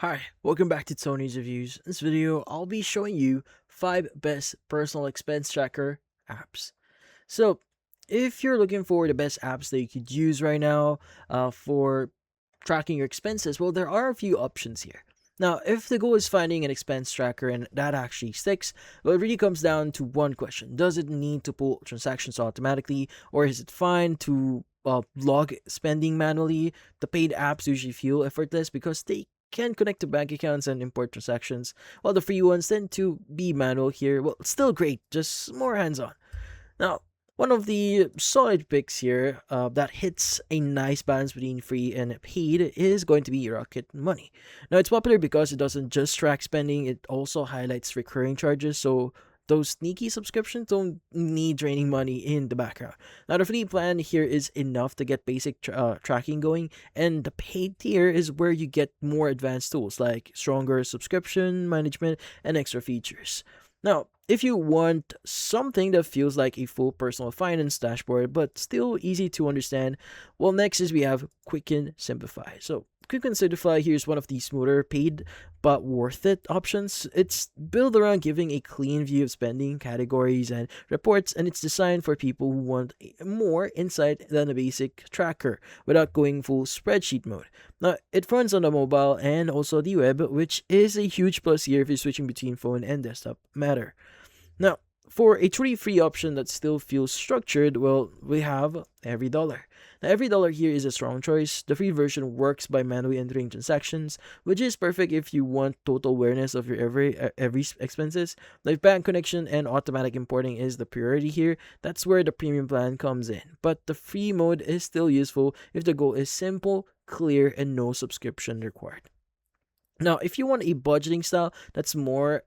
Hi, welcome back to Tony's Reviews. In this video, I'll be showing you 5 best personal expense tracker apps. So, if you're looking for the best apps that you could use right now for tracking your expenses, well, there are a few options here. Now, if the goal is finding an expense tracker and that actually sticks, well, it really comes down to one question. Does it need to pull transactions automatically, or is it fine to log spending manually? The paid apps usually feel effortless because they can connect to bank accounts and import transactions, while the free ones tend to be manual here. Well, it's still great, just more hands-on. Now, one of the solid picks here that hits a nice balance between free and paid is going to be Rocket Money. Now, it's popular because it doesn't just track spending, it also highlights recurring charges, so those sneaky subscriptions don't need draining money in the background. Now, the free plan here is enough to get basic tracking going, and the paid tier is where you get more advanced tools like stronger subscription management and extra features. Now, if you want something that feels like a full personal finance dashboard but still easy to understand, well, next is we have Quicken Simplify. So, Quicken Simplify here is one of the smoother, paid, but worth it options. It's built around giving a clean view of spending, categories, and reports, and it's designed for people who want more insight than a basic tracker without going full spreadsheet mode. Now, it runs on the mobile and also the web, which is a huge plus here if you're switching between phone and desktop matter. Now, for a truly free option that still feels structured, well, we have Every Dollar. Now, Every Dollar here is a strong choice. The free version works by manually entering transactions, which is perfect if you want total awareness of your every expenses. Like bank connection and automatic importing is the priority here. That's where the premium plan comes in. But the free mode is still useful if the goal is simple, clear, and no subscription required. Now, if you want a budgeting style that's more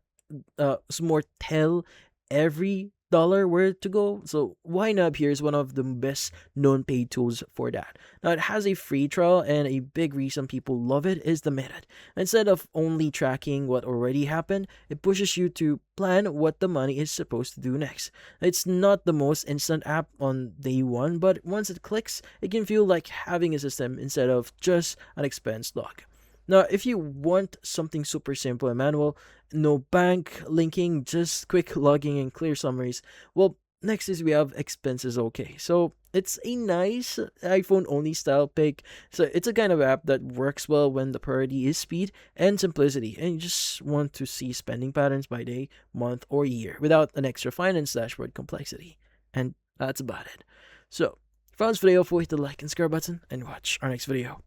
tell every dollar where to go, so YNAB here is one of the best known paid tools for that. Now, it has a free trial, and a big reason people love it is the method. Instead of only tracking what already happened, it pushes you to plan what the money is supposed to do next. It's not the most instant app on day one, but once it clicks, it can feel like having a system instead of just an expense log. Now, if you want something super simple and manual, no bank linking, just quick logging and clear summaries, well, next is we have Expenses OK. So it's a nice iPhone only style pick. So it's a kind of app that works well when the priority is speed and simplicity, and you just want to see spending patterns by day, month, or year without an extra finance dashboard complexity. And that's about it. So, if you found this video, hit the like and subscribe button and watch our next video.